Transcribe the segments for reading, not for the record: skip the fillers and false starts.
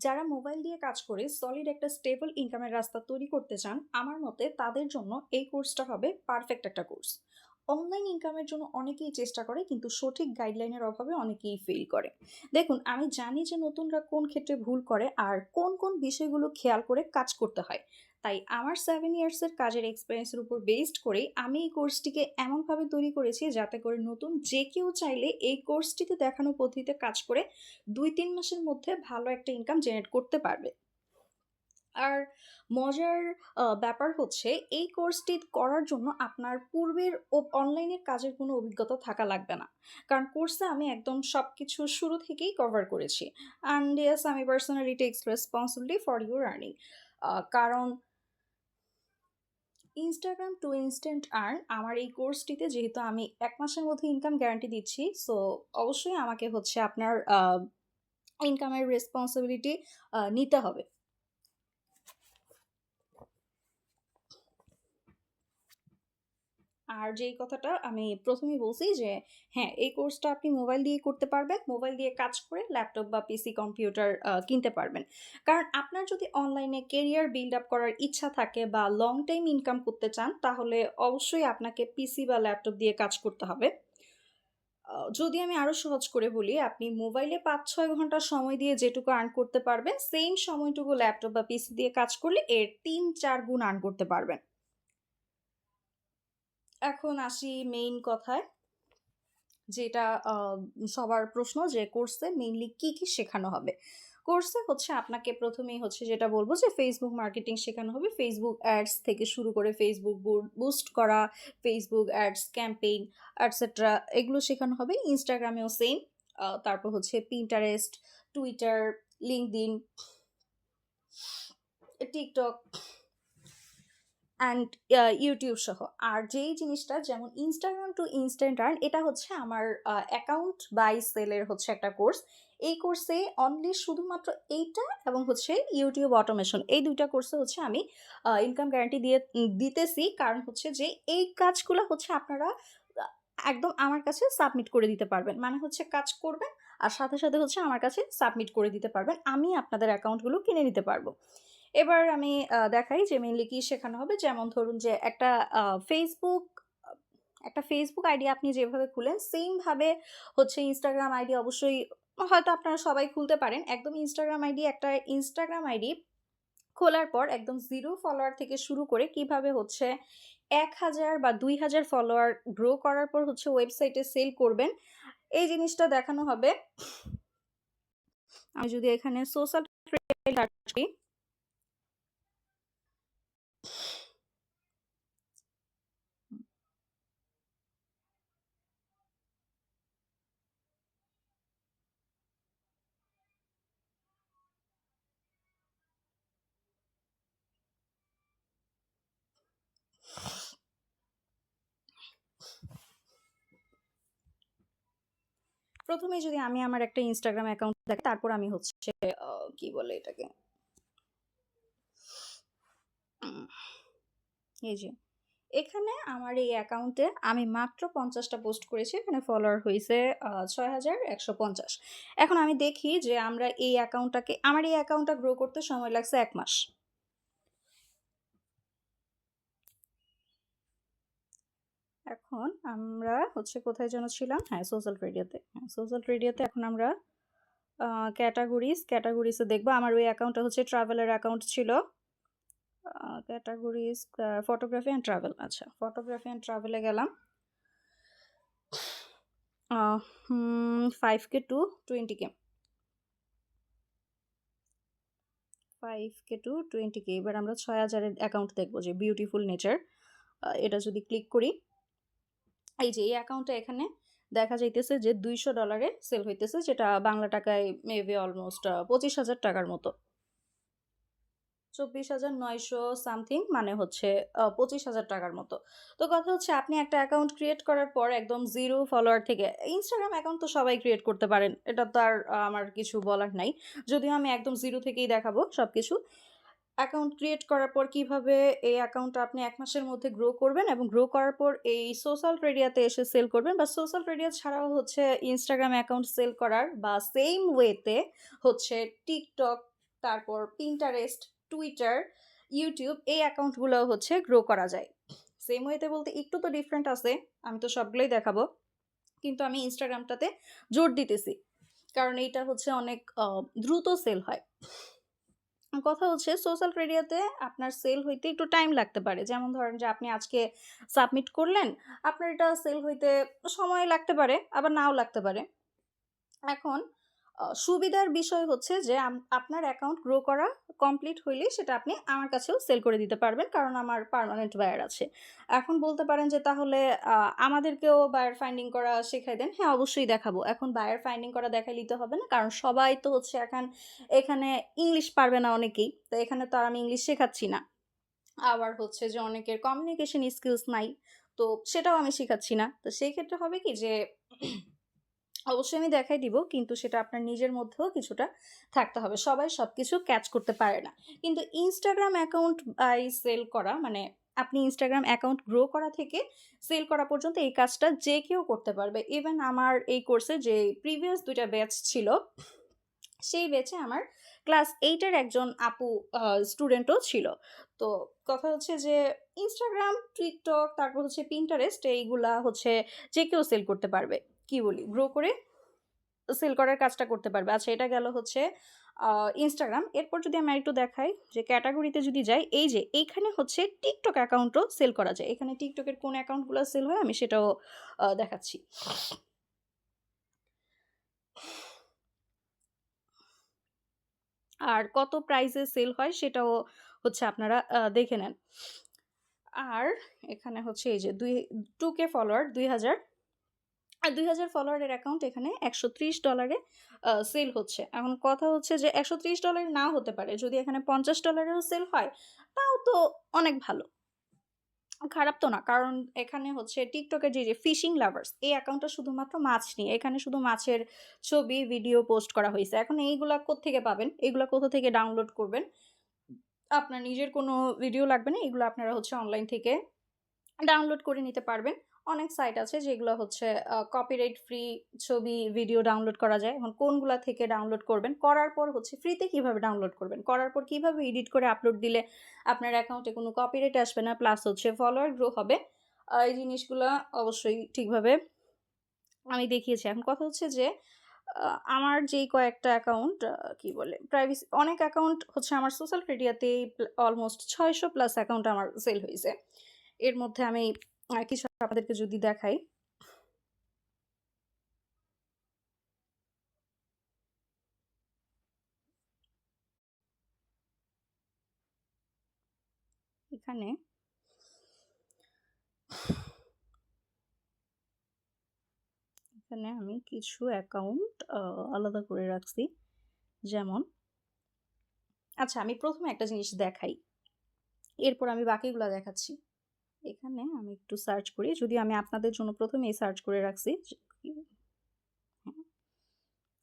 যারা মোবাইল দিয়ে কাজ করে সলিড একটা স্টেবল ইনকামের রাস্তা তৈরি করতে চান, আমার মতে তাদের জন্য এই কোর্সটা হবে পারফেক্ট একটা কোর্স। অনলাইন ইনকামের জন্য অনেকেই চেষ্টা করে, কিন্তু সঠিক গাইডলাইনের অভাবে অনেকেই ফেল করে। দেখুন, আমি জানি যে নতুনরা কোন ক্ষেত্রে ভুল করে আর কোন কোন বিষয়গুলো খেয়াল করে কাজ করতে হয়। তাই আমার 7 ইয়ার্সের কাজের এক্সপিরিয়েন্সের উপর বেসড করেই আমি এই কোর্সটিকে এমনভাবে তৈরি করেছি যাতে করে নতুন যে কেউ চাইলে এই কোর্সটিতে দেখানো পদ্ধতিতে কাজ করে ২-৩ মাসের মধ্যে ভালো একটা ইনকাম জেনারেট করতে পারবে। আর মজার ব্যাপার হচ্ছে, এই কোর্সটি করার জন্য আপনার পূর্বের অনলাইনের কাজের কোনো অভিজ্ঞতা থাকা লাগবে না। কারণ কোর্সে আমি একদম সবকিছু শুরু থেকেই কভার করেছি। অ্যান্ড ইয়েস, আমি personally tax responsibility for your earning. কারণ Instagram টু ইনস্ট্যান্ট আর্ন আমার এই কোর্সটিতে যেহেতু আমি ১ মাসের মধ্যে ইনকাম গ্যারান্টি দিচ্ছি, সো অবশ্যই আমাকে হচ্ছে আপনার ইনকামের রেসপন্সিবিলিটি নিতে হবে। আর যেই কথাটা আমি ১ম এই বলছি যে, হ্যাঁ, এই কোর্সটা আপনি মোবাইল দিয়ে করতে পারবেন। মোবাইল দিয়ে কাজ করে ল্যাপটপ বা পিসি কম্পিউটার কিনতে পারবেন। কারণ আপনার যদি অনলাইনে কেরিয়ার বিল্ড আপ করার ইচ্ছা থাকে বা লং টাইম ইনকাম করতে চান, তাহলে অবশ্যই আপনাকে পিসি বা ল্যাপটপ দিয়ে কাজ করতে হবে। যদি আমি আরো সহজ করে বলি, আপনি মোবাইলে ৫-৬ ঘন্টা সময় দিয়ে যেটুকু আর্ন করতে পারবেন, সেইম সময়টুকু ল্যাপটপ বা পিসি দিয়ে কাজ করলে এর ৩-৪ গুণ আর্ন করতে পারবেন। এখন আসি মেইন কথায়, যেটা সবার প্রশ্ন যে কোর্সে মেইনলি কি শেখানো হবে? কোর্সে হচ্ছে আপনাকে ১ম এই হচ্ছে যেটা বলব যে Facebook মার্কেটিং শেখানো হবে। Facebook অ্যাডস থেকে শুরু করে Facebook বুস্ট করা, Facebook অ্যাডস ক্যাম্পেইন এটসেট্রা এগুলো শেখানো হবে। Instagram এও সেইম। তারপর হচ্ছে Pinterest, Twitter, LinkedIn, TikTok and YouTube সহ। আর যেই জিনিসটা যেমন Instagram টু ইনস্ট্যান্ট আর্ন, এটা হচ্ছে আমার অ্যাকাউন্ট বাই সেলের হচ্ছে একটা কোর্স। এই কোর্সে অনলি শুধুমাত্র এইটা এবং হচ্ছে YouTube অটোমেশন, এই ২ টা কোর্সে হচ্ছে আমি ইনকাম গ্যারান্টি দিতেছি। কারণ হচ্ছে যে এই কাজগুলা হচ্ছে আপনারা আ একদম আমার কাছে সাবমিট করে দিতে পারবেন। মানে হচ্ছে কাজ করবেন আর সাথে হচ্ছে আমার কাছে সাবমিট করে দিতে পারবেন। আমি আপনাদের অ্যাকাউন্টগুলো কিনে নিতে পারব। এবার আমি দেখাই যে মেইনলি কি শেখানো হবে। যেমন ধরুন যে আ Facebook আ একটা Facebook আইডি আপনি যেভাবে খুলেন, সেইম ভাবে হচ্ছে Instagram আইডি অবশ্যই হয়তো আপনারা সবাই খুলতে পারেন। একদম একটা Instagram আইডি খোলার পর একদম 0 ফলোয়ার থেকে শুরু করে কিভাবে হচ্ছে ১,০০০ বা ২,০০০ ফলোয়ার গ্রো করার পর হচ্ছে ওয়েবসাইটে সেল করবেন, এই জিনিসটা দেখানো হবে। আমি যদি এখানে সোশ্যাল সার্চ করি, ১ম এ যদি আমি আমার একটা Instagram অ্যাকাউন্ট দেখাই, তারপর আমি হচ্ছে আ কি বলে এটাকে? উম এই যে এখানে আমার এই অ্যাকাউন্টে আমি মাত্র ৫০ টা পোস্ট করেছি। এখানে ফলোয়ার হইছে ৬,১৫০। এখন আমি দেখি যে আমার এই অ্যাকাউন্টটা গ্রো করতে সময় লাগছে ১ মাস। এখন আমরা হচ্ছে কোথায় যেন ছিলাম? হ্যাঁ, সোশ্যাল মিডিয়াতে। হ্যাঁ, সোশ্যাল মিডিয়াতে এখন আমরা আ ক্যাটেগরিজ এ দেখব। আমার ওই অ্যাকাউন্টটা হচ্ছে ট্রাভেলের অ্যাকাউন্ট ছিল। Categories photography and travel. আচ্ছা, ফটোগ্রাফি অ্যান্ড ট্রাভেল এ গেলাম। 5K two 20K। 5K two 20K। এবার আমরা ৬,০০০ এর অ্যাকাউন্ট দেখব, যে বিউটিফুল নেচার। এটা যদি ক্লিক করি, এই যে এই অ্যাকাউন্টটা এখানে দেখা যাইতেছে যে $২০০ এ সেল হইতেছে, যেটা বাংলা টাকায় মেবি অলমোস্ট ২৫,০০০ টাকার মতো। ২৪,৯০০ সামথিং, মানে হচ্ছে ২৫,০০০ টাকার মতো। তো কথা হচ্ছে, আপনি একটা অ্যাকাউন্ট ক্রিয়েট করার পর একদম 0 ফলোয়ার থেকে Instagram অ্যাকাউন্ট তো সবাই ক্রিয়েট করতে পারেন। এটা তো আর আমার কিছু বলার নাই। যদিও আমি একদম 0 থেকেই দেখাবো সবকিছু। অ্যাকাউন্ট ক্রিয়েট করার পর কিভাবে এই অ্যাকাউন্টটা আপনি ১ মাসের মধ্যে গ্রো করবেন এবং গ্রো করার পর এই সোশ্যাল মিডিয়াতে এসে সেল করবেন, বা সোশ্যাল মিডিয়া ছাড়াও হচ্ছে Instagram অ্যাকাউন্ট সেল করার বা সেইম ওয়েতে হচ্ছে TikTok তারপর পিন্টারেস্ট, টুইটার, ইউটিউব এই অ্যাকাউন্টগুলোও হচ্ছে গ্রো করা যায়। সেম ওয়েতে বলতে একটু তো ডিফারেন্ট আছে, আমি তো সবগুলোই দেখাবো, কিন্তু আমি ইনস্টাগ্রামটাতে জোর দিতেছি কারণ এইটা হচ্ছে অনেক দ্রুত সেল হয়। কথা হচ্ছে সোশ্যাল মিডিয়াতে আপনার সেল হইতে একটু টাইম লাগতে পারে, যেমন ধরেন যে আপনি আজকে সাবমিট করলেন, আপনার এটা সেল হইতে সময় লাগতে পারে, আবার নাও লাগতে পারে। এখন সুবিধার বিষয় হচ্ছে যে আপনার অ্যাকাউন্ট গ্রো করা কমপ্লিট হইলেই সেটা আপনি আমার কাছেও সেল করে দিতে পারবেন, কারণ আমার পার্মানেন্ট বায়ার আছে। এখন বলতে পারেন যে তাহলে আমাদেরকেও বায়ার ফাইন্ডিং করা শেখাই দেন। হ্যাঁ, অবশ্যই দেখাবো। এখন বায়ার ফাইন্ডিং করা দেখাইলেই তো হবে না, কারণ সবাই তো হচ্ছে এখানে ইংলিশ পারবে না অনেকেই, তো এখানে তো আর আমি ইংলিশ শেখাচ্ছি না। আবার হচ্ছে যে অনেকের কমিউনিকেশন স্কিলস নাই, তো সেটাও আমি শেখাচ্ছি না। তো সেই ক্ষেত্রে হবে কি যে অবশ্যই আমি দেখাই দিব, কিন্তু সেটা আপনার নিজের মধ্যেও কিছুটা থাকতে হবে। সবাই সবকিছু ক্যাচ করতে পারে না। কিন্তু ইনস্টাগ্রাম অ্যাকাউন্ট বাই সেল করা মানে আপনি ইনস্টাগ্রাম অ্যাকাউন্ট গ্রো করা থেকে সেল করা পর্যন্ত এই কাজটা যে কেউ করতে পারবে। ইভেন আমার এই কোর্সে যে প্রিভিয়াস ২ টা ব্যাচ ছিল, সেই ব্যাচে আমার ক্লাস 8 এর একজন আপু স্টুডেন্টও ছিল। তো কথা হচ্ছে যে ইনস্টাগ্রাম, টিকটক, তারপর হচ্ছে পিন্টারেস্ট এইগুলা হচ্ছে যে কেউ সেল করতে পারবে। কি বলি? গ্রো করে সেল করার কাজটা করতে পারবে। আচ্ছা, এটা গেল হচ্ছে ইনস্টাগ্রাম। এরপর যদি আমি আরেকটু দেখাই যে ক্যাটেগরিতে যদি যাই, এই যে এইখানে হচ্ছে টিকটক অ্যাকাউন্টও সেল করা যায়। এখানে টিকটকের কোন অ্যাকাউন্টগুলো সেল হয় আমি সেটাও দেখাচ্ছি। আর কত প্রাইসে সেল হয় সেটাও হচ্ছে আপনারা দেখে নেন। আর এখানে হচ্ছে এই যে 2K ফলোয়ার 2000, আর 2000 ফলোয়ারের অ্যাকাউন্ট এখানে $130 সেল হচ্ছে। এখন কথা হচ্ছে যে $130 না হতে পারে, যদি এখানে $50 সেল হয় তাও তো অনেক ভালো, খারাপ তো না। কারণ এখানে হচ্ছে টিকটকের যে ফিশিং লাভার্স এই অ্যাকাউন্টটা শুধুমাত্র মাছ নিয়ে, এখানে শুধু মাছের ছবি ভিডিও পোস্ট করা হয়েছে। এখন এইগুলা কোত্থেকে পাবেন, এইগুলা কোথা থেকে ডাউনলোড করবেন? আপনার নিজের কোনো ভিডিও লাগবে না, এগুলো আপনারা হচ্ছে অনলাইন থেকে ডাউনলোড করে নিতে পারবেন। অনেক সাইট আছে যেগুলো হচ্ছে কপিরাইট ফ্রি ছবি, ভিডিও ডাউনলোড করা যায়। এখন কোনগুলা থেকে ডাউনলোড করবেন, করার পর হচ্ছে ফ্রিতে কিভাবে ডাউনলোড করবেন, করার পর কিভাবে এডিট করে আপলোড দিলে আপনার অ্যাকাউন্টে কোনো কপিরাইট আসবে না, প্লাস হচ্ছে ফলোয়ার গ্রো হবে, এই জিনিসগুলা অবশ্যই ঠিকভাবে আমি দেখিয়েছি। এখন কথা হচ্ছে যে আমার যেই কয়েকটা অ্যাকাউন্ট কি বলে প্রাইভেসি, অনেক অ্যাকাউন্ট হচ্ছে আমার সোশ্যাল মিডিয়াতেই অলমোস্ট 600+ অ্যাকাউন্ট আমার সেল হয়েছে। এর মধ্যে আমি কিছু আপনাদেরকে যদি দেখাই, এখানে এখানে আমি কিছু অ্যাকাউন্ট আলাদা করে রাখছি। যেমন আচ্ছা, আমি প্রথমে একটা জিনিস দেখাই, এরপর আমি বাকিগুলো দেখাচ্ছি। এখানে আমি একটু সার্চ করি, যদি আমি আপনাদের জন্য প্রথমেই সার্চ করে রাখছি। হ্যাঁ,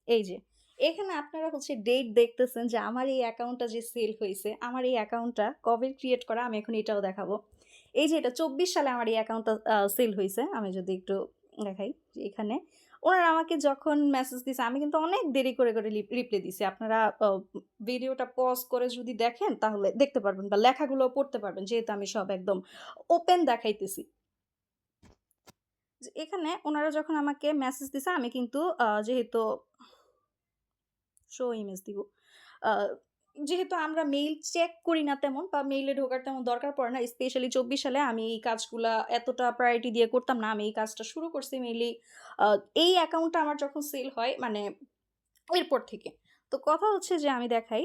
এই যে এখানে আপনারা হচ্ছে ডেট দেখতেছেন যে আমার এই অ্যাকাউন্টটা যে সেল হয়েছে, আমার এই অ্যাকাউন্টটা কবে ক্রিয়েট করা আমি এখন এটাও দেখাবো। এই যে এটা 24 সালে আমার এই অ্যাকাউন্টটা সেল হয়েছে। আমি যদি একটু দেখাই যে এখানে ওনারা আমাকে যখন মেসেজ দিছে আমি কিন্তু অনেক দেরি করে করে রিপ্লাই দিছি। আপনারা ভিডিওটা পজ করে যদি দেখেন তাহলে দেখতে পারবেন বা লেখাগুলো পড়তে পারবেন, যেহেতু আমি সব একদম ওপেন দেখাইতেছি। যে এখানে ওনারা যখন আমাকে মেসেজ দিছে আমি কিন্তু যেহেতু শো ইমেজ দিব। আ যেহেতু আমরা মেইল চেক করি না তেমন, বা মেইলে ঢোকার তেমন দরকার পড়ে না। স্পেশালি 24 সালে আমি এই কাজগুলা এতটা প্রায়োরিটি দিয়ে করতাম না। আমি এই কাজটা শুরু করছি মেইনলি আ এই অ্যাকাউন্টটা আমার যখন সেল হয় মানে এরপর থেকে। তো কথা হচ্ছে যে আমি দেখাই,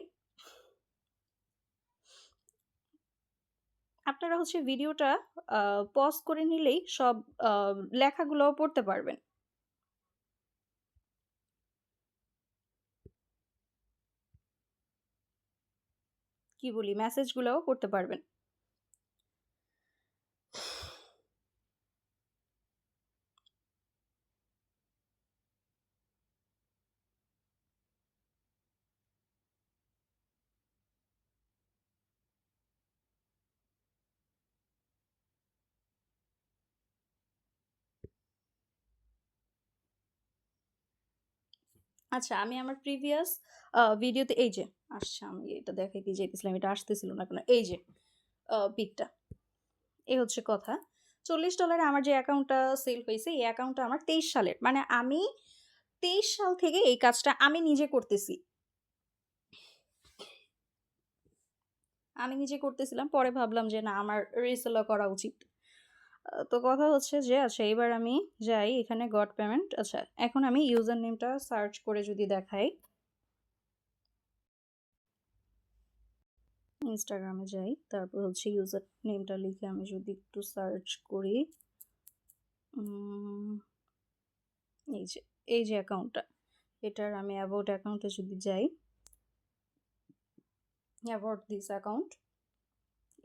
আপনারা হচ্ছে ভিডিওটা আ পজ করে নিলেই সব আ লেখাগুলোও পড়তে পারবেন। কি বলি? মেসেজগুলাও পড়তে পারবেন। আচ্ছা, আমি আমার প্রিভিয়াস ভিডিওতে এই যে আসছে, আমি এটা দেখাইতে চাইতেছিলাম, এটা আসতেছিল না কেন? এই যে পিকটা, এই হচ্ছে কথা। $40 আমার যে অ্যাকাউন্টটা সেল হইছে, এই অ্যাকাউন্টটা আমার 23 সালের। মানে আমি 23 সাল থেকে এই কাজটা আমি নিজে করতেছি। আমি নিজে করতেছিলাম। পরে ভাবলাম যে না, আমার রিসেলও করা উচিত। তো কথা হচ্ছে যে আচ্ছা, এবার আমি যাই এখানে গট পেমেন্ট। আচ্ছা, এখন আমি ইউজার নেমটা সার্চ করে যদি দেখাই, ইনস্টাগ্রামে যাই, তারপর হচ্ছে ইউজার নেমটা লিখে আমি যদি একটু সার্চ করি, এই যে অ্যাকাউন্টটা, এটার আমি অ্যাবাউট অ্যাকাউন্টে যদি যাই, অ্যাবাউট দিস অ্যাকাউন্ট,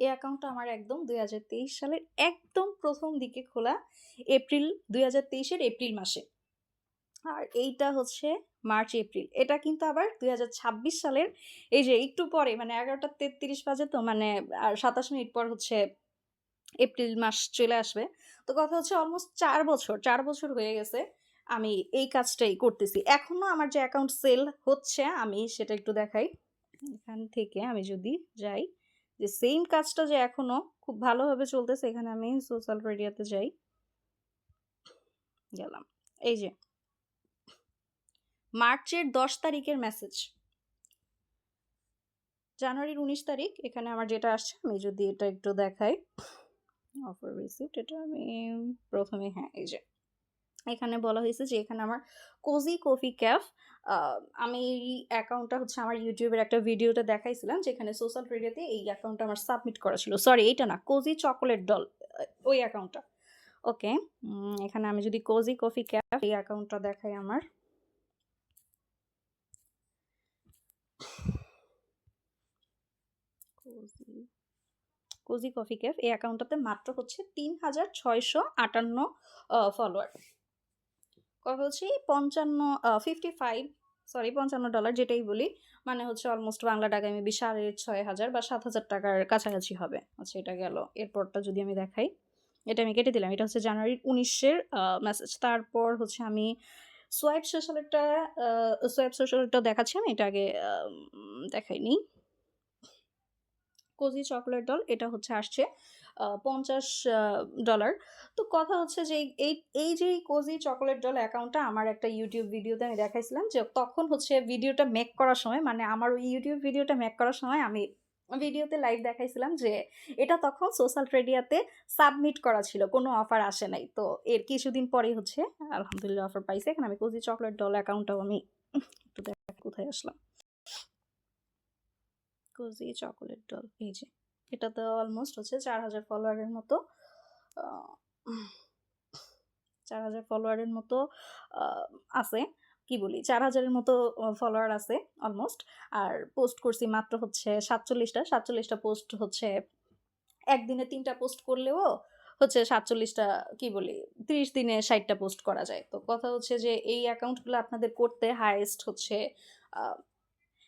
এই অ্যাকাউন্টটা আমার একদম 2023 সালের একদম প্রথম দিকে খোলা, এপ্রিল 2023-এর এপ্রিল মাসে। আর এইটা হচ্ছে মার্চ এপ্রিল। এটা কিন্তু আবার 2026 সালের এই যে একটু পরে, মানে 11:33 বাজে, তো মানে আর 27 মিনিট পর হচ্ছে এপ্রিল মাস চলে আসবে। তো কথা হচ্ছে অলমোস্ট 4 বছর হয়ে গেছে আমি এই কাজটাই করতেছি। এখনো আমার যে অ্যাকাউন্ট সেল হচ্ছে, আমি সেটা একটু দেখাই। এখান থেকে আমি যদি যাই, যে সেম কাজটা যে এখনো খুব ভালোভাবে চলতেছে, এখানে আমি সোশ্যাল মিডিয়াতে যাই, গেলাম। এই যে মার্চের 10 তারিখের মেসেজ, জানুয়ারির 19 তারিখ এখানে আমার যেটা আসছে, আমি যদি এটা একটু দেখাই, অফার রিসিপ্ট, এটা আমি প্রথমে, হ্যাঁ এই যে এখানে বলা হয়েছে যে এখানে আমার কোজি কফি ক্যাফ, আমি এই অ্যাকাউন্টটা হচ্ছে আমার ইউটিউবের একটা ভিডিওতে দেখাইছিলাম, যেখানে সোশ্যাল মিডিয়াতে এই অ্যাকাউন্টটা আমার সাবমিট করা ছিল। সরি, এইটা না, কোজি চকোলেট ডল, ওই অ্যাকাউন্টটা। ওকে, এখানে আমি যদি কোজি কফি ক্যাফ এই অ্যাকাউন্টটা দেখাই, আমার কোজি কফি ক্যাফ এই অ্যাকাউন্টটাতে মাত্র হচ্ছে 3658 ফলোয়ার। কথা হচ্ছে 55 $55 যেটাই বলি, মানে হচ্ছে অলমোস্ট বাংলা টাকায় আমি 6,500 বা 7,000 টাকার কাছাকাছি হবে। আচ্ছা, এটা গেল। এরপরটা যদি আমি দেখাই, এটা আমি কেটে দিলাম, এটা হচ্ছে জানুয়ারির 19-এর মেসেজ। তারপর হচ্ছে আমি সোয়াইপ সোশ্যালটা দেখাচ্ছি, আমি এটা আগে দেখাইনি। কোজি চকোলেট ডল, এটা হচ্ছে আসছে $50। তো কথা হচ্ছে যে এই যে কোজি চকোলেট ডল অ্যাকাউন্টটা আমার একটা ইউটিউব ভিডিওতে আমি দেখাইছিলাম, যে তখন হচ্ছে ভিডিওটা মেক করার সময়, মানে আমার ওই ইউটিউব ভিডিওটা মেক করার সময় আমি ভিডিওতে লাইভ দেখাইছিলাম যে এটা তখন সোশ্যাল মিডিয়াতে সাবমিট করা ছিল, কোনো অফার আসে নাই। তো এর কিছুদিন পরেই হচ্ছে আলহামদুলিল্লাহ অফার পাইছে। এখানে আমি কোজি চকোলেট ডল অ্যাকাউন্টটাও আমি একটু দেখ কোথায় আসলাম, কোজি চকোলেট ডল, এই যে এটা তো অলমোস্ট হচ্ছে 4,000 ফলোয়ারের মতো, 4,000 ফলোয়ারের মতো আছে, কি বলি, 4,000-এর মতো ফলোয়ার আছে অলমোস্ট। আর পোস্ট করছি মাত্র হচ্ছে 47টা পোস্ট হচ্ছে, একদিনে 3টা পোস্ট করলেও হচ্ছে 47টা, কি বলি, 30 দিনে 60টা পোস্ট করা যায়। তো কথা হচ্ছে যে এই অ্যাকাউন্টগুলো আপনাদের করতে হাইয়েস্ট হচ্ছে,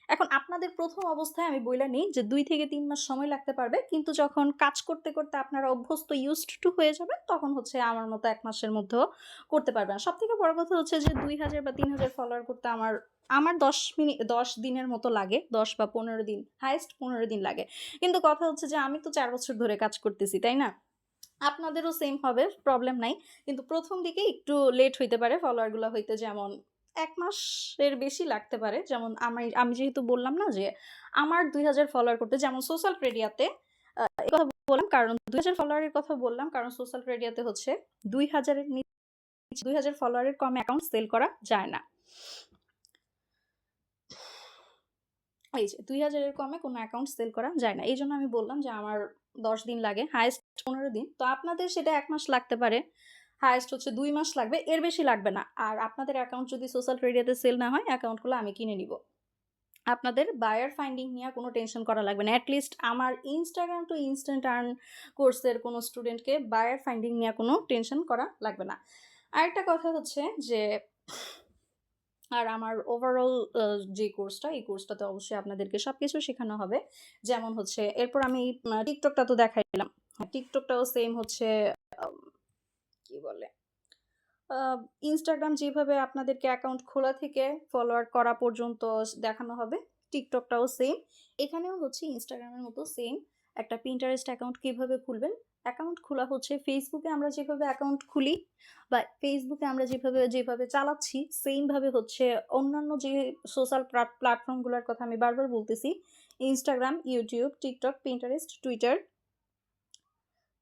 এখন আপনাদের প্রথম অবস্থায় আমি বইলা নিই যে 2 থেকে 3 মাস সময় লাগতে পারবে, কিন্তু যখন কাজ করতে করতে আপনারা অভ্যস্ত, ইউজড টু হয়ে যাবেন, তখন হচ্ছে আমার মতো 1 মাসের মধ্যেও করতে পারবেন। সব থেকে বড় কথা হচ্ছে যে 2,000 বা 3,000 ফলোয়ার করতে আমার আমার 10 দিনের মতো লাগে, 10 বা 15 দিন, হাইয়েস্ট 15 দিন লাগে। কিন্তু কথা হচ্ছে যে আমি তো 4 বছর ধরে কাজ করতেছি, তাই না? আপনাদেরও সেম হবে, প্রবলেম নাই। কিন্তু প্রথম দিকে একটু লেট হইতে পারে ফলোয়ারগুলো হইতে, যেমন 1 মাসের বেশি লাগতে পারে। যেমন আমি যেহেতু বললাম না যে আমার 2,000 ফলোয়ার করতে, যেমন সোশ্যাল মিডিয়াতে এই কথা বললাম, কারণ 2,000 ফলোয়ারের কথা বললাম, কারণ সোশ্যাল মিডিয়াতে হচ্ছে 2,000-এর নিচে, 2,000 ফলোয়ারের কমে অ্যাকাউন্ট সেল করা যায় না। এই যে 2,000-এর কমে কোনো অ্যাকাউন্ট সেল করা যায় না। এই জন্য আমি বললাম যে আমার 10 দিন লাগে, হাইয়েস্ট 15 দিন। তো আপনাদের সেটা 1 মাস লাগতে পারে, হাইয়েস্ট হচ্ছে 2 মাস লাগবে, এর বেশি লাগবে না। আর আপনাদের অ্যাকাউন্ট যদি সোশ্যাল মিডিয়াতে সেল না হয়, অ্যাকাউন্টগুলো আমি কিনে নিব। আপনাদের বায়ার ফাইন্ডিং নিয়ে কোনো টেনশন করা লাগবে না। অ্যাটলিস্ট আমার ইনস্টাগ্রাম টু ইনস্ট্যান্ট আর্ন কোর্সের কোনো স্টুডেন্টকে বায়ার ফাইন্ডিং নিয়ে কোনো টেনশন করা লাগবে না। আরেকটা কথা হচ্ছে যে, আর আমার ওভারঅল যে কোর্সটা, এই কোর্সটাতে অবশ্যই আপনাদেরকে সব কিছু শেখানো হবে। যেমন হচ্ছে এরপর আমি টিকটকটা তো দেখাইলাম, হ্যাঁ টিকটকটাও সেম হচ্ছে, কি বলে, ইনস্টাগ্রাম যেভাবে আপনাদেরকে অ্যাকাউন্ট খোলা থেকে ফলোয়ার করা পর্যন্ত দেখানো হবে, টিকটকটাও সেম। এখানেও হচ্ছে ইনস্টাগ্রামের মতো সেম একটা পিন্টারেস্ট অ্যাকাউন্ট কীভাবে খুলবেন। অ্যাকাউন্ট খোলা হচ্ছে ফেসবুকে আমরা যেভাবে অ্যাকাউন্ট খুলি বা ফেসবুকে আমরা যেভাবে চালাচ্ছি, সেমভাবে হচ্ছে অন্যান্য যে সোশ্যাল প্ল্যাটফর্মগুলোর কথা আমি বারবার বলতেছি, Instagram, YouTube, TikTok, Pinterest, Twitter,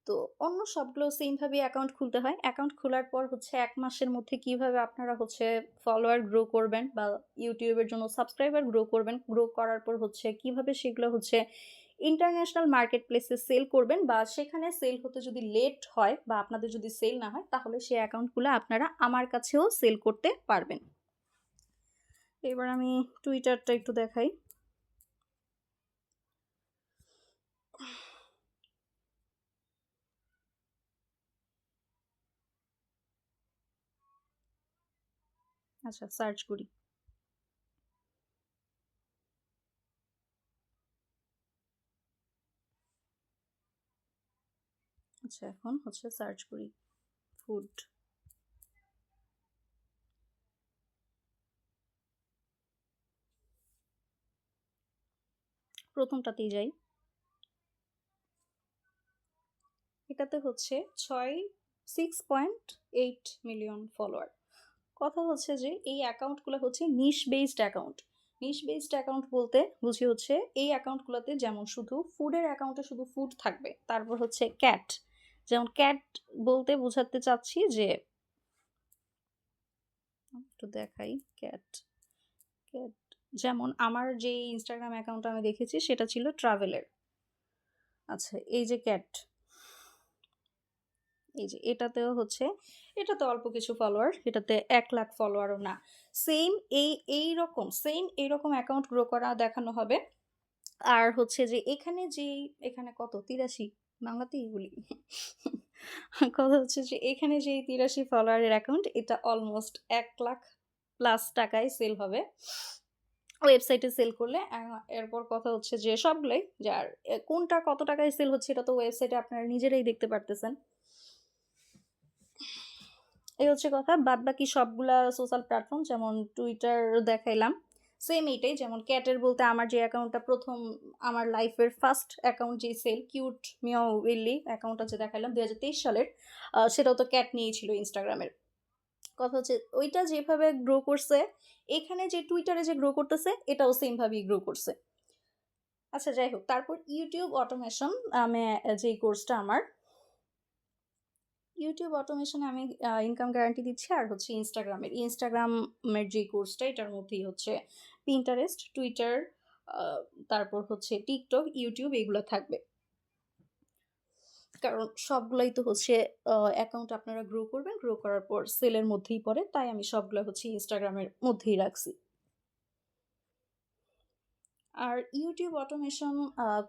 তো অন্য সবগুলো সেমভাবে অ্যাকাউন্ট খুলতে হয়। অ্যাকাউন্ট খোলার পর হচ্ছে ১ মাসের মধ্যে কিভাবে আপনারা হচ্ছে ফলোয়ার গ্রো করবেন বা ইউটিউবের জন্য সাবস্ক্রাইবার গ্রো করবেন। গ্রো করার পর হচ্ছে কিভাবে সেগুলো হচ্ছে ইন্টারন্যাশনাল মার্কেট প্লেসে সেল করবেন বা সেখানে সেল হতে যদি লেট হয় বা আপনাদের যদি সেল না হয়, তাহলে সেই অ্যাকাউন্টগুলো আপনারা আমার কাছেও সেল করতে পারবেন। এবার আমি টুইটারটা একটু দেখাই। আচ্ছা, সার্চ করি। আচ্ছা, এখন হচ্ছে সার্চ করি ফুড। প্রথমটাতেই যাই। এটাতে হচ্ছে 6.8 মিলিয়ন ফলোয়ার। কথা হচ্ছে যে এই অ্যাকাউন্টগুলো হচ্ছে নিশ বেসড অ্যাকাউন্ট। নিশ বেসড অ্যাকাউন্ট বলতে বুঝি হচ্ছে এই অ্যাকাউন্টগুলোতে যেমন শুধু ফুডের অ্যাকাউন্টে শুধু ফুড থাকবে, তারপর হচ্ছে ক্যাট, যেমন ক্যাট বলতে বোঝাতে চাচ্ছি যে একটু দেখাই ক্যাট। ক্যাট যেমন আমার যে ইনস্টাগ্রাম অ্যাকাউন্ট আমি দেখেছি সেটা ছিল ট্রাভেলের। আচ্ছা, এই যে ক্যাট, এই যে এটাতেও হচ্ছে, এটাতে অল্প কিছু ফলোয়ার, এটাতে 1 লাখ ফলোয়ারও না। সেম এইরকম অ্যাকাউন্ট গ্রো করা দেখানো হবে। আর হচ্ছে যে এখানে কত 83 বাংলাতেই বলি। কথা হচ্ছে যে এখানে যে 83 ফলোয়ারের অ্যাকাউন্ট, এটা অলমোস্ট 1 লাখ প্লাস টাকায় সেল হবে ওয়েবসাইটে সেল করলে। এরপর কথা হচ্ছে যে সবগুলোই যার কোনটা কত টাকায় সেল হচ্ছে এটা তো ওয়েবসাইটে আপনারা নিজেরাই দেখতে পারতেছেন। এই হচ্ছে কথা। বাদ বাকি সবগুলা সোশ্যাল প্ল্যাটফর্ম যেমন টুইটার দেখাইলাম, সেম এইটাই। যেমন ক্যাটের বলতে আমার যে অ্যাকাউন্টটা প্রথম আমার লাইফের ফার্স্ট অ্যাকাউন্ট যে সেল, কিউট মিয়াও উইলি অ্যাকাউন্টটা যে দেখাইলাম 2023 সালের, সেটাও তো ক্যাট নিয়েই ছিল ইনস্টাগ্রামের। কথা হচ্ছে ওইটা যেভাবে গ্রো করছে, এখানে যে টুইটারে যে গ্রো করতেছে এটাও সেমভাবেই গ্রো করছে। আচ্ছা, যাই হোক, তারপর ইউটিউব অটোমেশন আমি যেই কোর্সটা আমার, ইউটিউব অটোমেশনে আমি ইনকাম গ্যারান্টি দিচ্ছি। আর হচ্ছে ইনস্টাগ্রামের যে কোর্সটা, এটার মধ্যেই হচ্ছে পিন্টারেস্ট, টুইটার, তারপর হচ্ছে টিকটক, ইউটিউব এগুলো থাকবে। কারণ সবগুলাই তো হচ্ছে অ্যাকাউন্ট আপনারা গ্রো করবেন, গ্রো করার পর সেলের মধ্যেই পড়ে, তাই আমি সবগুলো হচ্ছে ইনস্টাগ্রামের মধ্যেই রাখছি। আর ইউটিউব অটোমেশন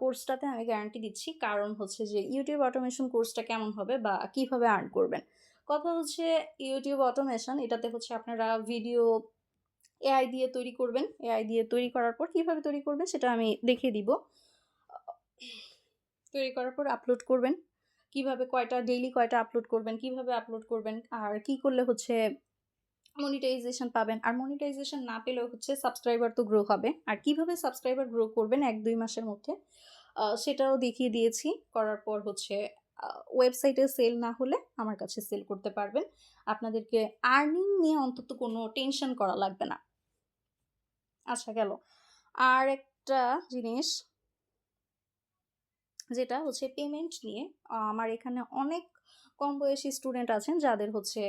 কোর্সটাতে আমি গ্যারান্টি দিচ্ছি, কারণ হচ্ছে যে ইউটিউব অটোমেশন কোর্সটা কেমন হবে বা কিভাবে আর্ন করবেন। কথা হচ্ছে ইউটিউব অটোমেশন, এটাতে হচ্ছে আপনারা ভিডিও এআই দিয়ে তৈরি করবেন। এআই দিয়ে তৈরি করার পর কিভাবে তৈরি করবেন সেটা আমি দেখিয়ে দিব। তৈরি করার পর আপলোড করবেন, কিভাবে ডেইলি কয়টা আপলোড করবেন, কিভাবে আপলোড করবেন, আর কি করলে হচ্ছে মনিটাইজেশন পাবেন। আর মনিটাইজেশন না পেলেও হচ্ছে সাবস্ক্রাইবার তো গ্রো হবে। আর কিভাবে সাবস্ক্রাইবার গ্রো করবেন 1-2 মাসের মধ্যে, সেটাও দেখিয়ে দিয়েছি। করার পর হচ্ছে ওয়েবসাইটে সেল না হলে আমার কাছে সেল করতে পারবেন। আপনাদেরকে আর্নিং নিয়ে অন্তত কোনো টেনশন করা লাগবে না। আচ্ছা, গেল। আর একটা জিনিস যেটা হচ্ছে পেমেন্ট নিয়ে। আমার এখানে অনেক কম বয়সী স্টুডেন্ট আছেন যাদের হচ্ছে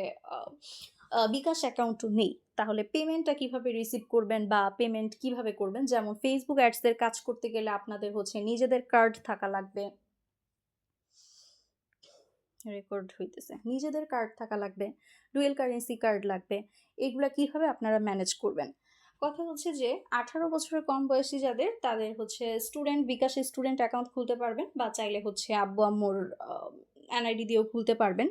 বিকাশ অ্যাকাউন্টও নেই। তাহলে পেমেন্টটা কিভাবে রিসিভ করবেন বা পেমেন্ট কিভাবে করবেন, যেমন ফেসবুক অ্যাডসের কাজ করতে গেলে আপনাদের হচ্ছে নিজেদের কার্ড থাকা লাগবে। রেকর্ড হইতেছে। নিজেদের কার্ড থাকা লাগবে, ডুয়েল কারেন্সি কার্ড লাগবে। এগুলা কিভাবে আপনারা ম্যানেজ করবেন। কথা হচ্ছে যে 18 বছরের কম বয়সী যাদের, তাদের হচ্ছে বিকাশে স্টুডেন্ট অ্যাকাউন্ট খুলতে পারবেন বা চাইলে হচ্ছে আব্বু আম্মুর এনআইডি দিয়েও খুলতে পারবেন।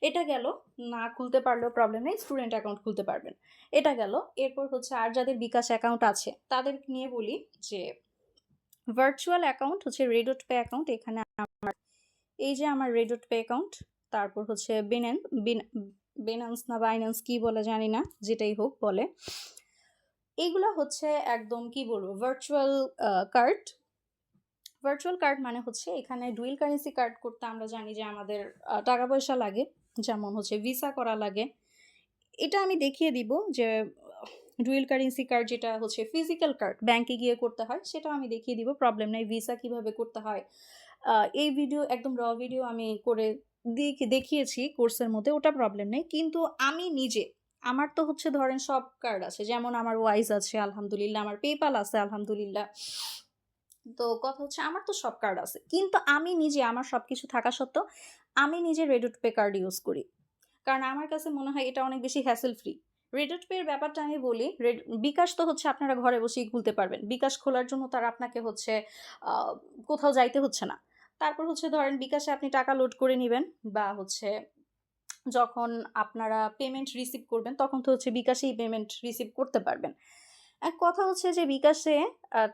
এটা গেল। না খুলতে পারলেও প্রবলেম নেই, স্টুডেন্ট অ্যাকাউন্ট খুলতে পারবেন। এটা গেল। এরপর হচ্ছে আর যাদের বিকাশ অ্যাকাউন্ট আছে তাদের নিয়ে বলি যে ভার্চুয়াল অ্যাকাউন্ট হচ্ছে রেডট পে অ্যাকাউন্ট। এখানে এই যে আমার রেডট পে অ্যাকাউন্ট, তারপর হচ্ছে বেনান্স না বাইন্যান্স কি বলে জানি না, যেটাই হোক বলে। এইগুলা হচ্ছে একদম কি বলবো ভার্চুয়াল কার্ড। ভার্চুয়াল কার্ড মানে হচ্ছে এখানে ডুয়েল কারেন্সি কার্ড করতে আমরা জানি যে আমাদের টাকা পয়সা লাগে, যেমন হচ্ছে ভিসা করা লাগে। এটা আমি দেখিয়ে দিব যে ডুয়েল কারেন্সি কার্ড যেটা হচ্ছে ফিজিক্যাল কার্ড ব্যাংকে গিয়ে করতে হয়, সেটাও আমি দেখিয়ে দিব, প্রবলেম নেই। ভিসা কিভাবে করতে হয় এই ভিডিও একদম র ভিডিও আমি করে দেখিয়েছি কোর্সের মধ্যে, ওটা প্রবলেম নেই। কিন্তু আমি নিজে আমার তো হচ্ছে ধরেন সব কার্ড আছে, যেমন আমার ওয়াইজ আছে আলহামদুলিল্লাহ, আমার পেপাল আছে আলহামদুলিল্লাহ। তো কথা হচ্ছে আমার তো সব কার্ড আছে, কিন্তু আমি নিজে আমার সব কিছু থাকা সত্ত্বেও আমি নিজে ready to pay card use করি, কারণ আমার কাছে মনে হয় এটা অনেক বেশি hassle free. Ready to pay এর ব্যাপারটা আমি বলি, বিকাশ তো হচ্ছে আপনারা ঘরে বসেই খুলতে পারবেন, বিকাশ খোলার জন্য তার আপনাকে হচ্ছে কোথাও যাইতে হচ্ছে না। তারপর হচ্ছে ধরেন বিকাশে আপনি টাকা লোড করে নেবেন, বা হচ্ছে যখন আপনারা পেমেন্ট রিসিভ করবেন তখন তো হচ্ছে বিকাশেই পেমেন্ট রিসিভ করতে পারবেন। এক কথা হচ্ছে যে বিকাশে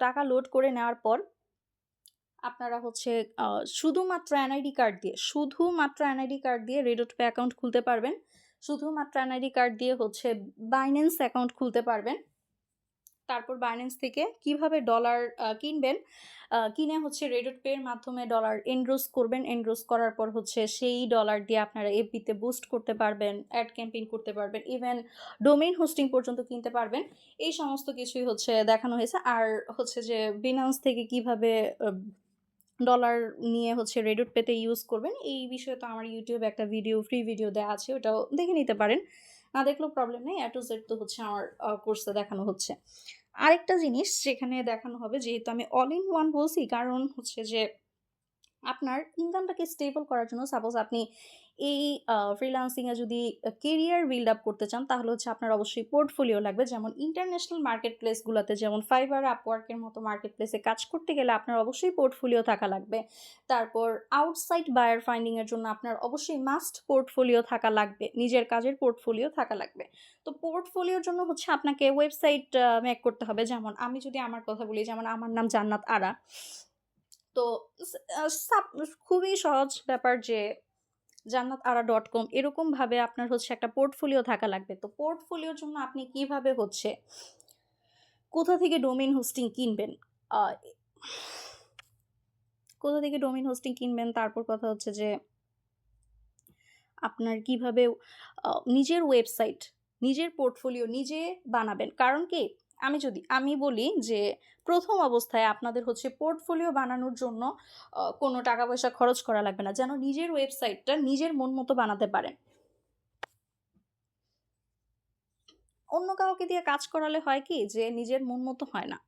টাকা লোড করে নেওয়ার পর আপনারা হচ্ছে শুধুমাত্র এনআইডি কার্ড দিয়ে রেডি টু পে অ্যাকাউন্ট খুলতে পারবেন। শুধুমাত্র এনআইডি কার্ড দিয়ে হচ্ছে বাইন্যান্স অ্যাকাউন্ট খুলতে পারবেন। তারপর বাইন্যান্স থেকে কিভাবে ডলার কিনবেন, কিনে হচ্ছে রেডি টু পে এর মাধ্যমে ডলার এনরোজ করবেন। এনরোজ করার পর হচ্ছে সেই ডলার দিয়ে আপনারা এফবিতে বুস্ট করতে পারবেন, অ্যাড ক্যাম্পেইন করতে পারবেন, ইভেন ডোমেইন হোস্টিং পর্যন্ত কিনতে পারবেন। এই সমস্ত কিছুই হচ্ছে দেখানো হয়েছে। আর হচ্ছে যে বিনান্স থেকে কিভাবে ডলার নিয়ে হচ্ছে রেডি টু পেতে ইউজ করবেন, এই বিষয়ে তো আমার ইউটিউবে একটা ফ্রি ভিডিও দেওয়া আছে, ওটাও দেখে নিতে পারেন। না দেখলেও প্রবলেম নেই, A to Z তো হচ্ছে আমার কোর্সে দেখানো হচ্ছে। আরেকটা জিনিস যেখানে দেখানো হবে, যেহেতু আমি অল ইন ওয়ান বলছি, কারণ হচ্ছে যে আপনার ইনকামটাকে স্টেবল করার জন্য, সাপোজ আপনি এই ফ্রিল্যান্সিংয়ে যদি কেরিয়ার বিল্ড আপ করতে চান, তাহলে হচ্ছে আপনার অবশ্যই পোর্টফোলিও লাগবে। যেমন ইন্টারন্যাশনাল মার্কেট প্লেসগুলোতে, যেমন ফাইবার, আপওয়ার্কের মতো মার্কেট প্লেসে কাজ করতে গেলে আপনার অবশ্যই পোর্টফোলিও থাকা লাগবে। তারপর আউটসাইড বায়ার ফাইন্ডিংয়ের জন্য আপনার অবশ্যই মাস্ট পোর্টফোলিও থাকা লাগবে, নিজের কাজের পোর্টফোলিও থাকা লাগবে। তো পোর্টফোলিওর জন্য হচ্ছে আপনাকে ওয়েবসাইট মেক করতে হবে। যেমন আমি যদি আমার কথা বলি, যেমন আমার নাম জান্নাত আরা। তো খুবই সহজ ব্যাপার যে jannatara.com এরকমভাবে আপনার হচ্ছে একটা পোর্টফোলিও থাকা লাগবে। তো পোর্টফোলিওর জন্য আপনি কিভাবে হচ্ছে কোথা থেকে ডোমেইন হোস্টিং কিনবেন, আ কোথা থেকে ডোমেইন হোস্টিং কিনবেন, তারপর কথা হচ্ছে যে আপনার কিভাবে নিজের ওয়েবসাইট, নিজের পোর্টফোলিও নিজে বানাবেন। কারণ কি, আমি বলি যে প্রথম অবস্থায় আপনাদের হচ্ছে পোর্টফোলিও বানানোর জন্য কোনো টাকা পয়সা খরচ করা লাগবে না, যেন নিজের ওয়েবসাইটটা নিজের মন মতো বানাতে পারেন। অন্য কাউকে দিয়ে কাজ করালে হয় কি যে নিজের মন মতো হয় না।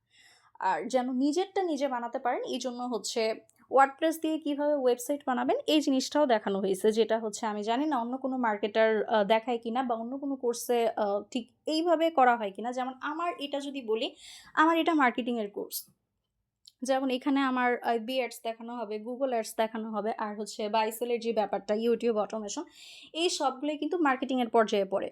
আর যেন নিজেরটা নিজে বানাতে পারেন, এই জন্য হচ্ছে ওয়ার্ডপ্রেস দিয়ে কিভাবে ওয়েবসাইট বানাবেন এই জিনিসটাও দেখানো হয়েছে, যেটা হচ্ছে আমি জানি না অন্য কোনো মার্কেটার দেখায় কিনা, বা অন্য কোনো কোর্সে ঠিক এইভাবে করা হয় কিনা। যেমন আমার এটা যদি বলি, আমার এটা মার্কেটিংয়ের কোর্স। যেমন এখানে আমার FB অ্যাডস দেখানো হবে, গুগল অ্যাডস দেখানো হবে, আর হচ্ছে বাইসেলের যে ব্যাপারটা, ইউটিউব অটোমেশন, এই সবগুলোই কিন্তু মার্কেটিংয়ের পর্যায়ে পড়ে।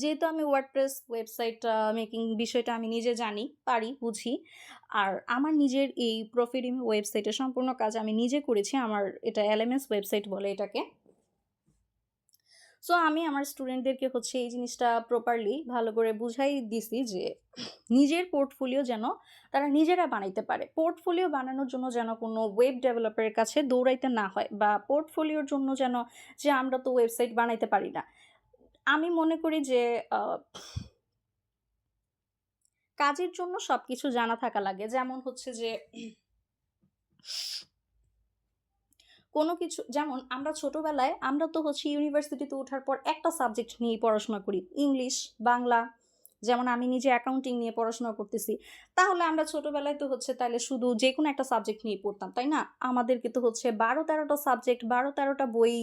যেহেতু আমি ওয়ার্ডপ্রেস ওয়েবসাইট মেকিং বিষয়টা আমি নিজে জানি, পারি, বুঝি, আর আমার নিজের এই প্রফিডিম ওয়েবসাইটের সম্পূর্ণ কাজ আমি নিজে করেছি। আমার এটা LMS ওয়েবসাইট বলে এটাকে। সো আমি আমার স্টুডেন্টদেরকে হচ্ছে এই জিনিসটা প্রপারলি ভালো করে বুঝাই দিছি যে নিজের পোর্টফোলিও যেন তারা নিজেরা বানাইতে পারে। পোর্টফোলিও বানানোর জন্য যেন কোনো ওয়েব ডেভেলপারের কাছে দৌড়াইতে না হয়, বা পোর্টফোলিওর জন্য যেন যে আমরা তো ওয়েবসাইট বানাইতে পারি না। আমি মনে করি যে কাজের জন্য সবকিছু জানা থাকা লাগে। যেমন হচ্ছে যে কোনো কিছু, যেমন আমরা ছোটবেলায় আমরা তো হচ্ছে ইউনিভার্সিটিতে ওঠার পর একটা সাবজেক্ট নিয়েই পড়াশোনা করি, ইংলিশ, বাংলা। যেমন আমি নিজে অ্যাকাউন্টিং নিয়ে পড়াশোনা করতেছি। তাহলে আমরা ছোটবেলায় তো হচ্ছে তাহলে শুধু যেকোনো একটা সাবজেক্ট নিয়ে পড়তাম, তাই না? আমাদেরকে তো হচ্ছে 12-13টা সাবজেক্ট, 12-13টা বই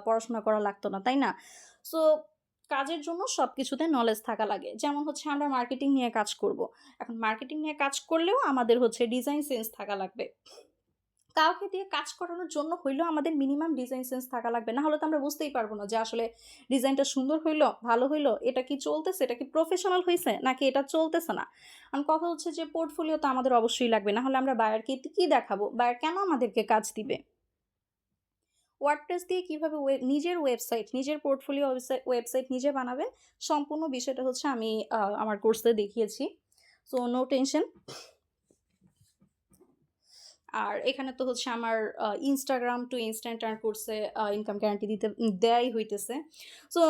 পড়াশোনা করা লাগতো না, তাই না? সো কাজের জন্য সবকিছুতে নলেজ থাকা লাগে। যেমন হচ্ছে আমরা মার্কেটিং নিয়ে কাজ করব। এখন মার্কেটিং নিয়ে কাজ করলেও আমাদের হচ্ছে ডিজাইন সেন্স থাকা লাগবে। কাউকে দিয়ে কাজ করানোর জন্য হইলেও আমাদের মিনিমাম ডিজাইন সেন্স থাকা লাগবে, না হলে তো আমরা বুঝতেই পারবো না যে আসলে ডিজাইনটা সুন্দর হইলো, ভালো হইলো, এটা কি চলতেছে, এটা কি প্রফেশনাল হয়েছে, নাকি এটা চলতেছে না। কারণ কথা হচ্ছে যে পোর্টফোলিও তো আমাদের অবশ্যই লাগবে, না হলে আমরা বায়ারকে কি দেখাবো, বায়ার কেন আমাদেরকে কাজ দিবে। ওয়ার্ডপ্রেস দিয়ে কীভাবে নিজের ওয়েবসাইট, নিজের পোর্টফোলিও ওয়েবসাইট নিজে বানাবেন, সম্পূর্ণ বিষয়টা হচ্ছে আমি আমার কোর্সে দেখিয়েছি। So no tension. আর এখানে তো হচ্ছে আমার ইনস্টাগ্রাম টু ইনস্ট্যান্ট আর্ন কোর্সে ইনকাম গ্যারান্টি দেয়াই হইতেছে। সো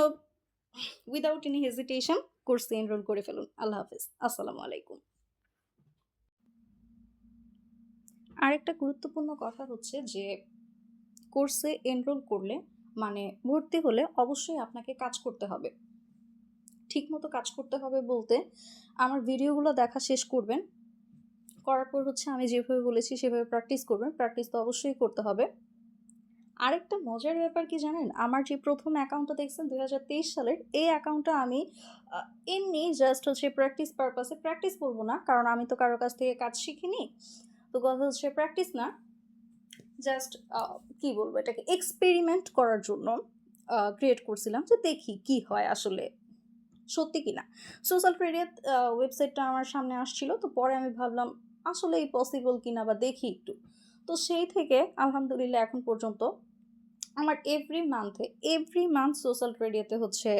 উইদাউট এনি হেজিটেশন কোর্সে এনরোল করে ফেলুন। আল্লাহ হাফেজ। আসসালামু আলাইকুম। আরেকটা গুরুত্বপূর্ণ কথা হচ্ছে যে কোর্সে এনরোল করলে মানে ভর্তি হলে অবশ্যই আপনাকে কাজ করতে হবে। ঠিকমতো কাজ করতে হবে বলতে আমার ভিডিওগুলো দেখা শেষ করবেন, করার পর হচ্ছে আমি যেভাবে বলেছি সেভাবে প্র্যাকটিস করবেন। প্র্যাকটিস তো অবশ্যই করতে হবে। আরেকটা মজার ব্যাপার কি জানেন, আমার যে প্রথম অ্যাকাউন্টটা দেখছেন 2023 সালের, এই অ্যাকাউন্টটা আমি এমনি জাস্ট হচ্ছে প্র্যাকটিস পারপাসে, প্র্যাকটিস বলবো না কারণ আমি তো কারো কাছ থেকে কাজ শিখিনি, তো কথা হচ্ছে প্র্যাকটিস না, জাস্ট কি বলবো এটাকে এক্সপেরিমেন্ট করার জন্য ক্রিয়েট করছিলাম যে দেখি কি হয় আসলে সত্যি কিনা। সোশ্যাল মিডিয়া ওয়েবসাইটটা আমার সামনে আসছিল, তো পরে আমি ভাবলাম আসলে এই পসিবল কিনা বা দেখি একটু। তো সেই থেকে আলহামদুলিল্লাহ এখন পর্যন্ত আমার এভরি মান্থ সোশ্যাল মিডিয়াতে হচ্ছে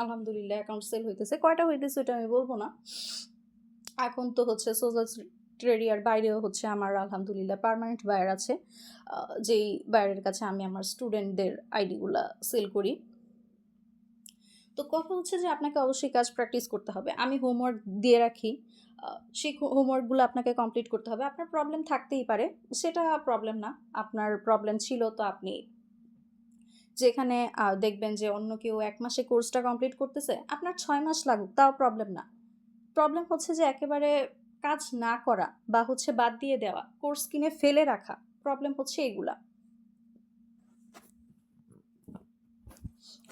আলহামদুলিল্লাহ অ্যাকাউন্ট সেল হইতেছে। কয়টা হইতেছে ওটা আমি বলবো না। এখন তো হচ্ছে সোশ্যাল মিডিয়ার বাইরেও হচ্ছে আমার আলহামদুলিল্লাহ পার্মানেন্ট বায়ার আছে, যেই বায়ারের কাছে আমি আমার স্টুডেন্টদের আইডিগুলা সেল করি। তো কথা হচ্ছে যে আপনাকে অবশ্যই কাজ প্র্যাকটিস করতে হবে। আমি হোমওয়ার্ক দিয়ে রাখি, সেই হোমওয়ার্কগুলো আপনাকে কমপ্লিট করতে হবে। আপনার প্রবলেম থাকতেই পারে, সেটা প্রবলেম না। আপনার প্রবলেম ছিল তো আপনি যেখানে দেখবেন যে অন্য কেউ 1 মাসে কোর্সটা কমপ্লিট করতেছে, আপনার 6 মাস লাগুক তাও প্রবলেম না। প্রবলেম হচ্ছে যে একেবারে কাজ না করা বা হচ্ছে বাদ দিয়ে দেওয়া, কোর্স কিনে ফেলে রাখা, প্রবলেম হচ্ছে এগুলা।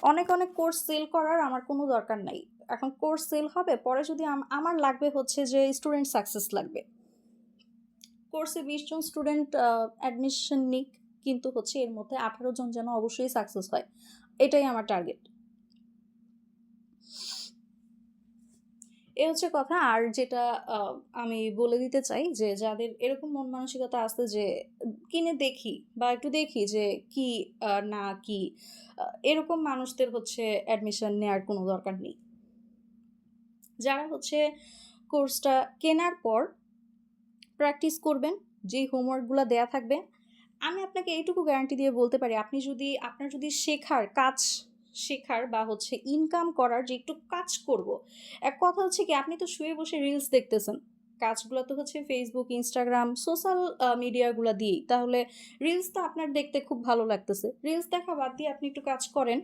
অনেক কোর্স সেল করার আমার কোনো দরকার নাই। এখন কোর্স সেল হবে, পরে যদি আমার লাগবে হচ্ছে যে স্টুডেন্ট সাকসেস লাগবে। কোর্সে 20 জন স্টুডেন্ট অ্যাডমিশন নিক, কিন্তু হচ্ছে এর মধ্যে 18 জন যেন অবশ্যই সাকসেস হয়, এটাই আমার টার্গেট। এ হচ্ছে কথা। আর যেটা আমি বলে দিতে চাই যে যাদের এরকম মন মানসিকতা আছে যে কিনে দেখি বা একটু দেখি যে কি না কি, এরকম মানুষদের হচ্ছে অ্যাডমিশন নেওয়ার কোনো দরকার নেই। যারা হচ্ছে কোর্সটা কেনার পর প্র্যাকটিস করবেন, যেই হোমওয়ার্কগুলো দেয়া থাকবে, আমি আপনাকে এইটুকু গ্যারান্টি দিয়ে বলতে পারি, আপনার যদি শেখার বা হচ্ছে ইনকাম করার যে একটু কাজ করব, এক কথা হচ্ছে কি আপনি তো শুয়ে বসে রিলস দেখতেছেন, কাজগুলো তো হচ্ছে ফেসবুক, ইনস্টাগ্রাম, সোশ্যাল মিডিয়াগুলো দিয়েই, তাহলে রিলস তো আপনার দেখতে খুব ভালো লাগতেছে, রিলস দেখা বাদ দিয়ে আপনি একটু কাজ করেন।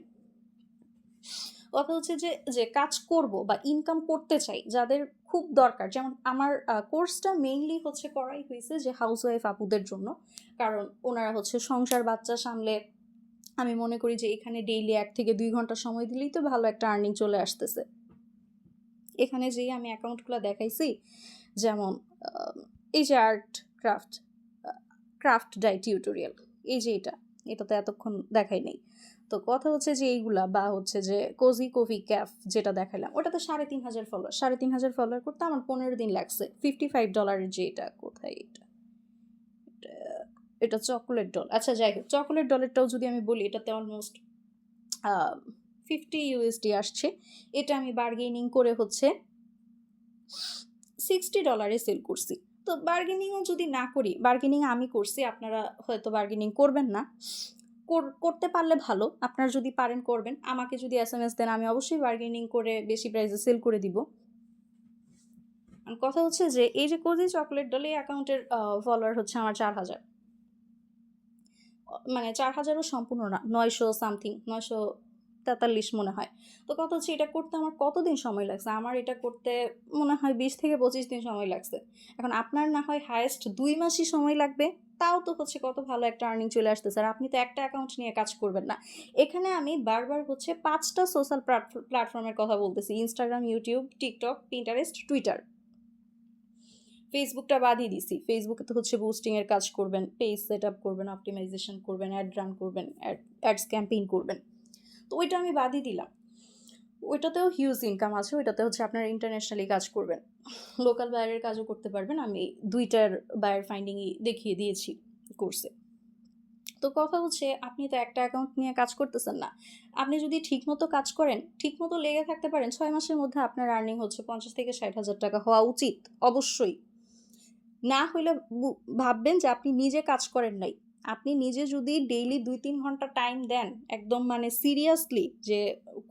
কথা হচ্ছে যে কাজ করব বা ইনকাম করতে চাই, যাদের খুব দরকার, যেমন আমার কোর্সটা মেইনলি হচ্ছে করাই হয়েছে যে হাউসওয়াইফ আপুদের জন্য, কারণ ওনারা হচ্ছে সংসার বাচ্চা সামলে, আমি মনে করি যে এখানে ডেইলি 1 থেকে 2 ঘন্টা সময় দিলেই তো ভালো একটা আর্নিং চলে আসতেছে। এখানে যেই আমি অ্যাকাউন্টগুলো দেখাইছি, যেমন এই যে ক্রাফট ডাই টিউটোরিয়াল, এই যে এটা তো এতক্ষণ দেখাই নেই। তো কথা হচ্ছে যে এইগুলা বা হচ্ছে যে কোজি কফি ক্যাফ যেটা দেখালাম, ওটা তো 3,500 ফলোয়ার, 3,500 ফলোয়ার করতে আমার 15 দিন লাগছে। $55 যে এটা কোথায়, এটা চকোলেট ডল। আচ্ছা যাই হোক, চকোলেট ডলেরটাও যদি আমি বলি, এটাতে অলমোস্ট $50 আসছে। এটা আমি বার্গেনিং করে হচ্ছে $60 সেল করছি। তো বার্গেনিংও যদি না করি, বার্গেনিং আমি করছি, আপনারা হয়তো বার্গেনিং করবেন না, করতে পারলে ভালো, আপনারা যদি পারেন করবেন। আমাকে যদি SMS দেন, আমি অবশ্যই বার্গেনিং করে বেশি প্রাইসে সেল করে দিব। কথা হচ্ছে যে এই যে কোজি চকোলেট ডল, এই অ্যাকাউন্টের ফলোয়ার হচ্ছে আমার 4,000, মানে 4,000ও সম্পূর্ণ না, 900 সামথিং, 943 মনে হয়। তো কথা হচ্ছে এটা করতে আমার কতদিন সময় লাগছে, আমার এটা করতে মনে হয় 20 থেকে 25 দিন সময় লাগছে। এখন আপনার না হয় হায়েস্ট 2 মাসই সময় লাগবে, তাও তো হচ্ছে কত ভালো একটা আর্নিং চলে আসতেছে। আর আপনি তো একটা অ্যাকাউন্ট নিয়ে কাজ করবেন না। এখানে আমি বারবার হচ্ছে 5টা সোশ্যাল প্ল্যাটফর্মের কথা বলতেছি: Instagram, YouTube, TikTok, Pinterest, Twitter. ফেসবুকটা বাদই দিছি। ফেসবুকে তো হচ্ছে বুস্টিংয়ের কাজ করবেন, পেজ সেট আপ করবেন, অপটিমাইজেশন করবেন, অ্যাড রান করবেন, অ্যাডস ক্যাম্পেইন করবেন, তো ওইটা আমি বাদই দিলাম। ওইটাতেও হিউজ ইনকাম আছে, ওইটাতে হচ্ছে আপনারা ইন্টারন্যাশনালি কাজ করবেন, লোকাল বায়ারের কাজও করতে পারবেন। আমি 2টার বায়ার ফাইন্ডিংই দেখিয়ে দিয়েছি কোর্সে। তো তো কথা হচ্ছে আপনি তো একটা অ্যাকাউন্ট নিয়ে কাজ করতেছেন না। আপনি যদি ঠিকমতো কাজ করেন, ঠিকমতো লেগে থাকতে পারেন, ৬ মাসের মধ্যে আপনার আর্নিং হচ্ছে ৫০,০০০-৬০,০০০ হওয়া উচিত অবশ্যই। না হইলে ভাববেন যে আপনি নিজে কাজ করেন নাই। আপনি নিজে যদি ডেইলি ২-৩ ঘন্টা টাইম দেন, একদম মানে সিরিয়াসলি যে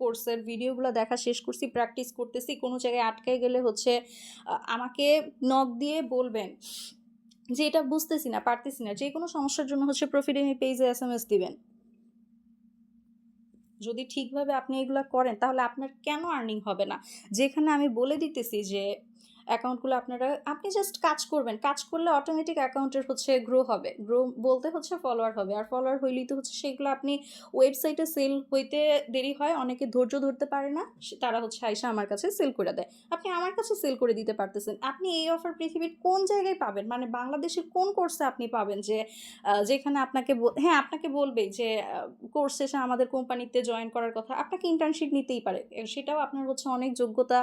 কোর্সের ভিডিওগুলো দেখা শেষ করছি, প্র্যাকটিস করতেছি, কোনো জায়গায় আটকায় গেলে হচ্ছে আমাকে নক দিয়ে বলবেন যে এটা বুঝতেছি না, পারতেছি না। যেকোনো সমস্যার জন্য হচ্ছে প্রফিডেমি পেজে এসএমএস দিবেন। যদি ঠিকভাবে আপনি এগুলা করেন তাহলে আপনার কেন আর্নিং হবে না? যেখানে আমি বলে দিতেছি যে অ্যাকাউন্টগুলো আপনি জাস্ট কাজ করবেন। কাজ করলে অটোমেটিক অ্যাকাউন্টের হচ্ছে গ্রো হবে। গ্রো বলতে হচ্ছে ফলোয়ার হবে। আর ফলোয়ার হইলেই তো হচ্ছে সেগুলো আপনি ওয়েবসাইটে সেল হইতে দেরি হয়। অনেকে ধৈর্য ধরতে পারে না। তারা হচ্ছে আইসা আমার কাছে সেল করে দেয়। আপনি আমার কাছে সেল করে দিতে পারতেছেন। আপনি এই অফার পৃথিবীর কোন জায়গায় পাবেন? মানে বাংলাদেশের কোন কোর্সে আপনি পাবেন যে যেখানে হ্যাঁ, আপনাকে বলবেই যে কোর্স শেষে আমাদের কোম্পানিতে জয়েন করার কথা। আপনাকে ইন্টার্নশিপ নিতেই পারে। সেটাও আপনার হচ্ছে অনেক যোগ্যতা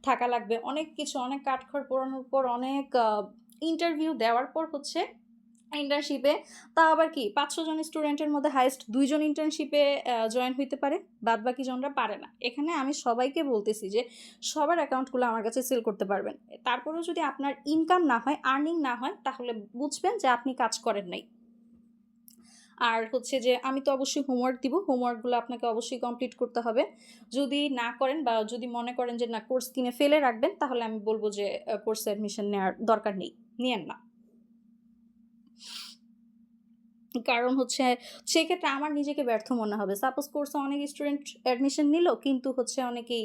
থাকা লাগবে। অনেক কিছু, অনেক কাঠখড় পোড়ানোর পর, অনেক ইন্টারভিউ দেওয়ার পর হচ্ছে ইন্টার্নশিপে, তাও আবার কি ৫০০ জন স্টুডেন্টের মধ্যে হাইয়েস্ট ২ জন ইন্টার্নশিপে জয়েন হইতে পারে। বাদবাকি জনরা পারে না। এখানে আমি সবাইকে বলতেছি যে সবার অ্যাকাউন্টগুলো আমার কাছে সেল করতে পারবেন। তারপরেও যদি আপনার ইনকাম না হয়, আর্নিং না হয়, তাহলে বুঝবেন যে আপনি কাজ করেন নাই। আর হচ্ছে যে আমি তো অবশ্যই হোমওয়ার্ক দিব। হোমওয়ার্কগুলো আপনাকে অবশ্যই কমপ্লিট করতে হবে। যদি না করেন বা যদি মনে করেন যে না কোর্স কিনে ফেলে রাখবেন, তাহলে আমি বলব যে কোর্সে অ্যাডমিশন নেওয়ার দরকার নেই। নিয়েন না। কারণ হচ্ছে সেক্ষেত্রে আমার নিজেকে ব্যর্থ মনে হবে। সাপোজ কোর্সে অনেক স্টুডেন্ট অ্যাডমিশন নিল কিন্তু হচ্ছে অনেকেই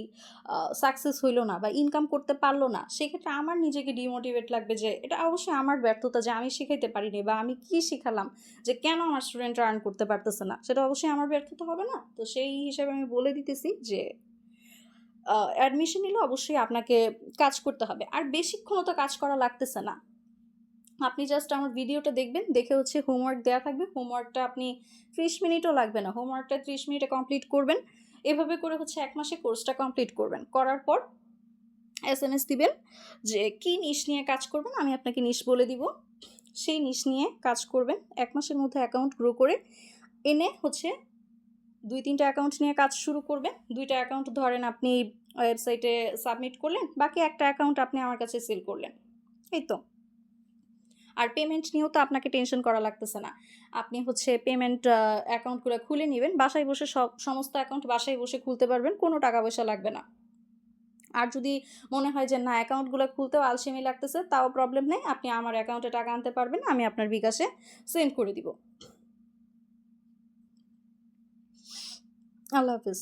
সাকসেস হইল না বা ইনকাম করতে পারলো না। সেক্ষেত্রে আমার নিজেকে ডিমোটিভেট লাগবে যে এটা অবশ্যই আমার ব্যর্থতা যে আমি শিখাইতে পারিনি বা আমি কি শিখালাম যে কেন আমার স্টুডেন্টরা আর্ন করতে পারতেছে না। সেটা অবশ্যই আমার ব্যর্থতা হবে না? তো সেই হিসেবে আমি বলে দিতেছি যে অ্যাডমিশন নিলে অবশ্যই আপনাকে কাজ করতে হবে। আর বেশিক্ষণও তো কাজ করা লাগতেছে না। আপনি জাস্ট আমার ভিডিওটা দেখবেন, দেখে হচ্ছে হোমওয়ার্ক দেওয়া থাকবে। হোমওয়ার্কটা আপনি ৩০ মিনিটও লাগবে না। হোমওয়ার্কটা ৩০ মিনিটে কমপ্লিট করবেন। এভাবে করে হচ্ছে ১ মাসে কোর্সটা কমপ্লিট করবেন। করার পর এসএমএস দিবেন যে কি নিশ নিয়ে কাজ করবেন, আমি আপনাকে নিশ বলে দিব। সেই নিশ নিয়ে কাজ করবেন। ১ মাসের মধ্যে অ্যাকাউন্ট গ্রো করে এনে হচ্ছে ২-৩টা অ্যাকাউন্ট নিয়ে কাজ শুরু করবেন। ২টা অ্যাকাউন্ট ধরেন আপনি ওয়েবসাইটে সাবমিট করলেন, বাকি একটা অ্যাকাউন্ট আপনি আমার কাছে সেল করলেন। এই তো। আর পেমেন্ট নিয়েও তো আপনাকে টেনশন করা লাগতেছে না। আপনি হচ্ছে পেমেন্ট অ্যাকাউন্টগুলো খুলে নিবেন। বাসায় বসে সমস্ত অ্যাকাউন্ট বাসায় বসে খুলতে পারবেন। কোনো টাকা পয়সা লাগবে না। আর যদি মনে হয় যে না অ্যাকাউন্টগুলো খুলতেও আলসেমি লাগতেছে, তাও প্রবলেম নেই। আপনি আমার অ্যাকাউন্টে টাকা আনতে পারবেন। আমি আপনার বিকাশে সেন্ড করে দিব। আল্লাহ হাফেজ।